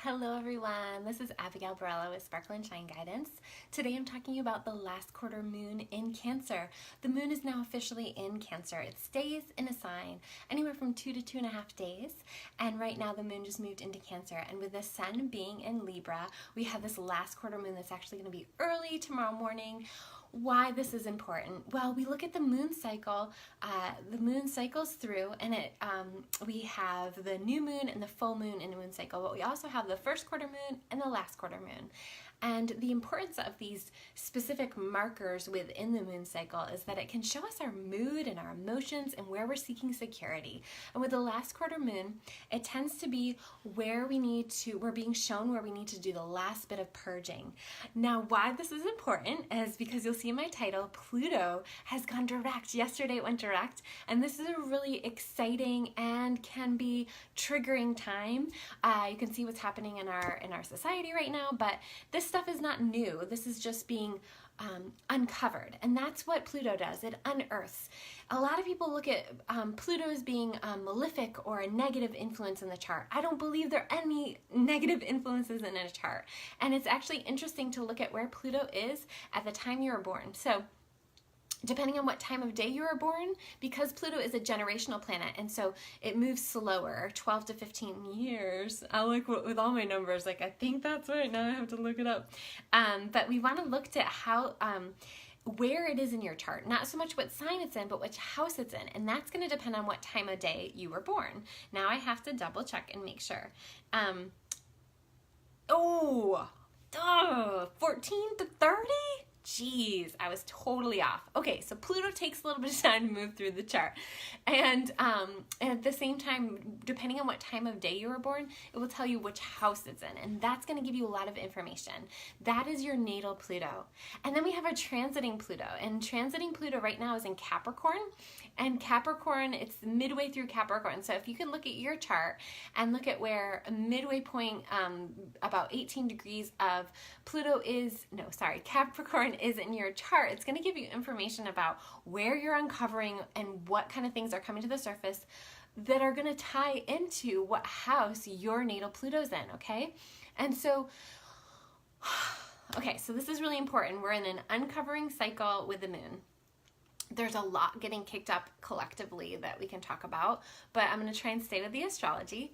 Hello everyone, this is Abigail Borello with Sparkle and Shine Guidance. Today I'm talking about the last quarter moon in Cancer. The moon is now officially in Cancer. It stays in a sign anywhere from 2 to 2.5 days, and right now the moon just moved into Cancer, and with the sun being in Libra, we have this last quarter moon that's actually going to be early tomorrow morning. Why this is important? Well, we look at the moon cycle. The moon cycles through, and we have the new moon and the full moon in a moon cycle, but we also have the first quarter moon and the last quarter moon. And the importance of these specific markers within the moon cycle is that it can show us our mood and our emotions and where we're seeking security. And with the last quarter moon, it tends to be where we're being shown where we need to do the last bit of purging. Now, why this is important is because you'll see in my title, Pluto has gone direct. Yesterday it went direct, and this is a really exciting and can be triggering time. You can see what's happening in our society right now, but this stuff is not new. This is just being uncovered, and that's what Pluto does. It unearths. A lot of people look at Pluto as being malefic or a negative influence in the chart. I don't believe there are any negative influences in a chart, and it's actually interesting to look at where Pluto is at the time you were born. So depending on what time of day you were born, because Pluto is a generational planet, and so it moves slower, 12 to 15 years. I look with all my numbers, like I think that's right. Now I have to look it up. But we want to look at how, where it is in your chart. Not so much what sign it's in, but which house it's in. And that's going to depend on what time of day you were born. Now I have to double check and make sure. 14 to 30? Jeez, I was totally off. Okay, so Pluto takes a little bit of time to move through the chart. And at the same time, depending on what time of day you were born, it will tell you which house it's in. And that's going to give you a lot of information. That is your natal Pluto. And then we have a transiting Pluto. And transiting Pluto right now is in Capricorn. And Capricorn, it's midway through Capricorn. So if you can look at your chart and look at where a midway point, about 18 degrees of Capricorn is in your chart, it's going to give you information about where you're uncovering and what kind of things are coming to the surface that are going to tie into what house your natal Pluto's in, okay? And so, okay, so this is really important. We're in an uncovering cycle with the moon. There's a lot getting kicked up collectively that we can talk about, but I'm going to try and stay with the astrology.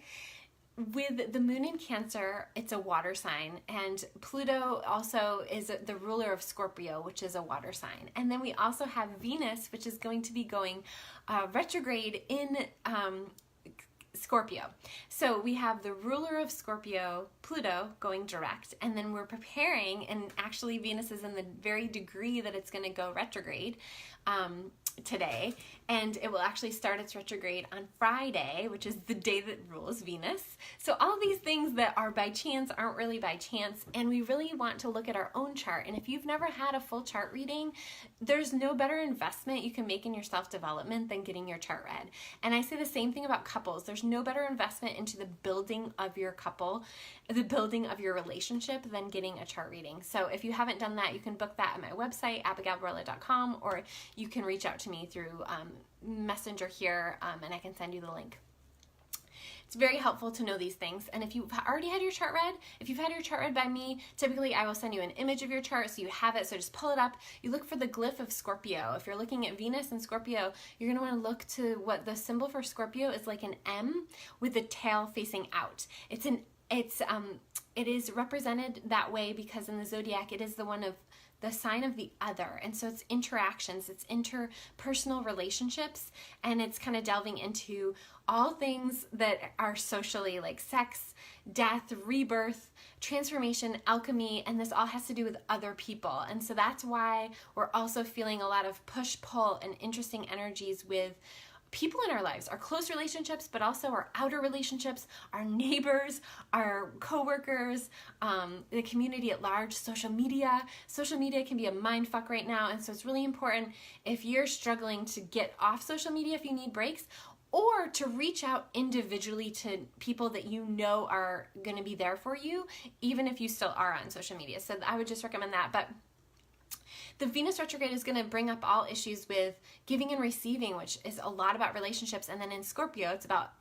With the moon in Cancer, it's a water sign, and Pluto also is the ruler of Scorpio, which is a water sign. And then we also have Venus, which is going to be going retrograde in Scorpio. So we have the ruler of Scorpio, Pluto, going direct, and then we're preparing, and actually Venus is in the very degree that it's going to go retrograde today, and it will actually start its retrograde on Friday, which is the day that rules Venus. So all these things that are by chance aren't really by chance, and we really want to look at our own chart. And if you've never had a full chart reading, there's no better investment you can make in your self-development than getting your chart read. And I say the same thing about couples. There's no better investment into the building of your couple, the building of your relationship, than getting a chart reading. So if you haven't done that, you can book that at my website, abigailborello.com, or you can reach out to me through Messenger here, and I can send you the link. It's very helpful to know these things. And if you've already had your chart read, if you've had your chart read by me, typically I will send you an image of your chart so you have it. So just pull it up. You look for the glyph of Scorpio. If you're looking at Venus and Scorpio, you're going to want to look to what the symbol for Scorpio is, like an M with the tail facing out. It is represented that way because in the zodiac it is the sign of the other, and so it's interactions, it's interpersonal relationships, and it's kind of delving into all things that are socially, like sex, death, rebirth, transformation, alchemy, and this all has to do with other people. And so that's why we're also feeling a lot of push-pull and interesting energies with people in our lives, our close relationships, but also our outer relationships, our neighbors, our coworkers, the community at large, social media. Social media can be a mind fuck right now, and so it's really important if you're struggling to get off social media, if you need breaks, or to reach out individually to people that you know are going to be there for you, even if you still are on social media. So I would just recommend that. But the Venus retrograde is going to bring up all issues with giving and receiving, which is a lot about relationships. And then in Scorpio, it's about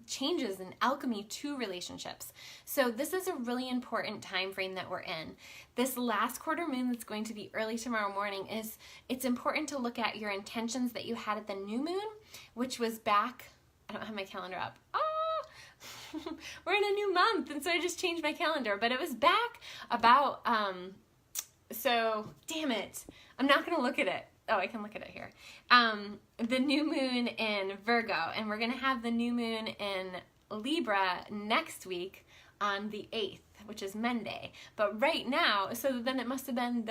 changes and alchemy to relationships. So this is a really important time frame that we're in. This last quarter moon that's going to be early tomorrow morning, it's important to look at your intentions that you had at the new moon, which was back, I don't have my calendar up. We're in a new month, and so I just changed my calendar, but it was back about, so damn it, I'm not going to look at it. Oh, I can look at it here. The new moon in Virgo, and we're going to have the new moon in Libra next week on the 8th, which is Monday. But right now, so then it must have been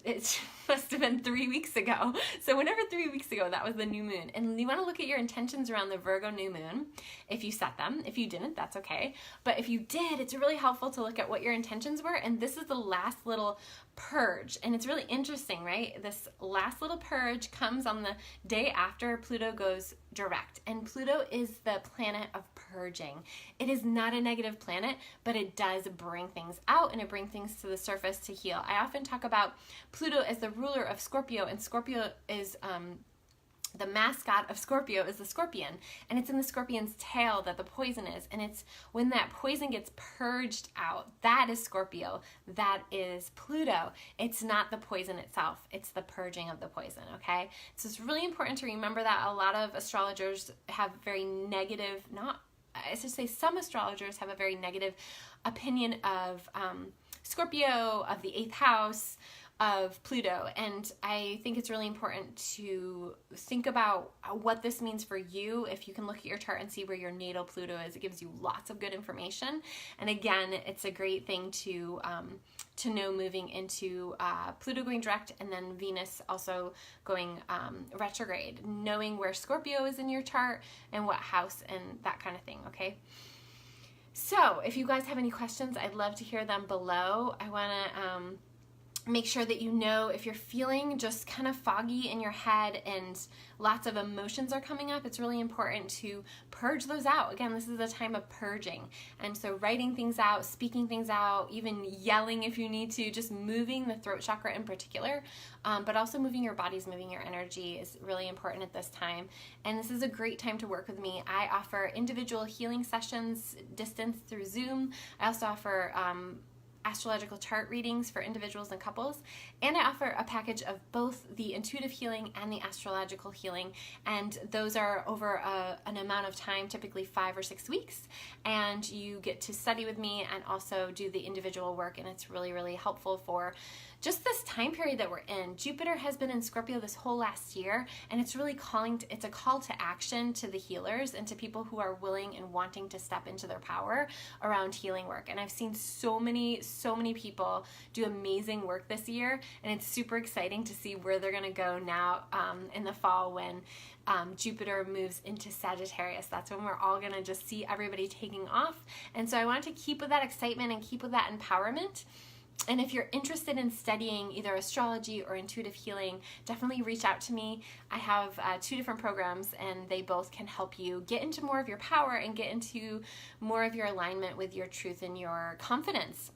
it must have been 3 weeks ago. So whenever 3 weeks ago, that was the new moon. And you want to look at your intentions around the Virgo new moon, if you set them. If you didn't, that's okay. But if you did, it's really helpful to look at what your intentions were. And this is the last little purge. And it's really interesting, right? This last little purge comes on the day after Pluto goes direct. And Pluto is the planet of purging. It is not a negative planet, but it does bring things out, and it brings things to the surface to heal. I often talk about Pluto as the ruler of Scorpio, and Scorpio is the mascot of Scorpio is the scorpion, and it's in the scorpion's tail that the poison is, and it's when that poison gets purged out, that is Scorpio, that is Pluto. It's not the poison itself, it's the purging of the poison, okay? So it's really important to remember that. A lot of astrologers have very negative, I should say some astrologers have a very negative opinion of Scorpio, of the 8th house, of Pluto, and I think it's really important to think about what this means for you. If you can look at your chart and see where your natal Pluto is, it gives you lots of good information. And again, it's a great thing to know moving into Pluto going direct, and then Venus also going retrograde, knowing where Scorpio is in your chart and what house and that kind of thing, okay? So if you guys have any questions, I'd love to hear them below. I want to make sure that you know if you're feeling just kind of foggy in your head and lots of emotions are coming up, it's really important to purge those out. Again, this is a time of purging. And so writing things out, speaking things out, even yelling if you need to, just moving the throat chakra in particular, but also moving your bodies, moving your energy is really important at this time. And this is a great time to work with me. I offer individual healing sessions, distance through Zoom. I also offer astrological chart readings for individuals and couples, and I offer a package of both the intuitive healing and the astrological healing, and those are over an amount of time, typically 5 or 6 weeks, and you get to study with me and also do the individual work, and it's really, really helpful for just this time period that we're in. Jupiter has been in Scorpio this whole last year, and it's really it's a call to action to the healers and to people who are willing and wanting to step into their power around healing work. And I've seen so many people do amazing work this year, and it's super exciting to see where they're gonna go now in the fall when Jupiter moves into Sagittarius. That's when we're all gonna just see everybody taking off. And so I wanted to keep with that excitement and keep with that empowerment. And if you're interested in studying either astrology or intuitive healing, definitely reach out to me. I have 2 different programs, and they both can help you get into more of your power and get into more of your alignment with your truth and your confidence.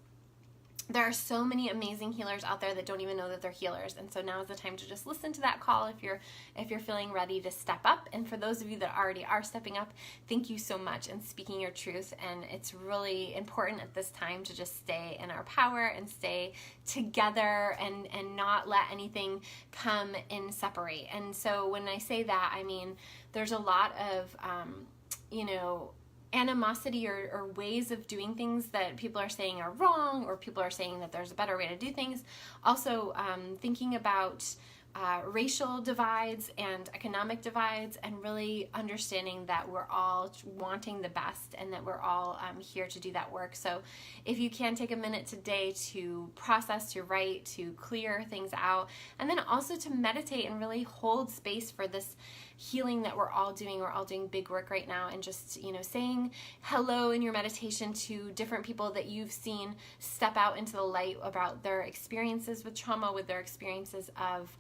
There are so many amazing healers out there that don't even know that they're healers, and so now is the time to just listen to that call if you're feeling ready to step up. And for those of you that already are stepping up, thank you so much and speaking your truth. And it's really important at this time to just stay in our power and stay together and not let anything come and separate. And so when I say that, I mean there's a lot of animosity or ways of doing things that people are saying are wrong, or people are saying that there's a better way to do things. Also thinking about racial divides and economic divides, and really understanding that we're all wanting the best and that we're all here to do that work. So if you can take a minute today to process, to write, to clear things out, and then also to meditate and really hold space for this healing that we're all doing. We're all doing big work right now, and just, saying hello in your meditation to different people that you've seen step out into the light about their experiences with trauma, with their experiences of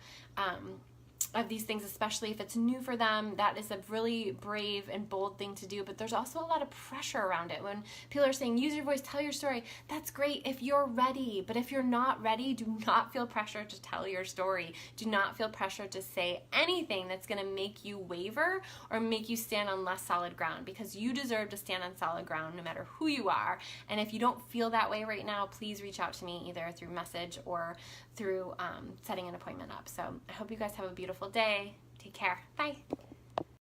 these things, especially if it's new for them. That is a really brave and bold thing to do, but there's also a lot of pressure around it. When people are saying, use your voice, tell your story, that's great if you're ready, but if you're not ready, do not feel pressure to tell your story. Do not feel pressure to say anything that's going to make you waver or make you stand on less solid ground, because you deserve to stand on solid ground no matter who you are. And if you don't feel that way right now, please reach out to me either through message or through setting an appointment up. So I hope you guys have a beautiful day. Take care. Bye.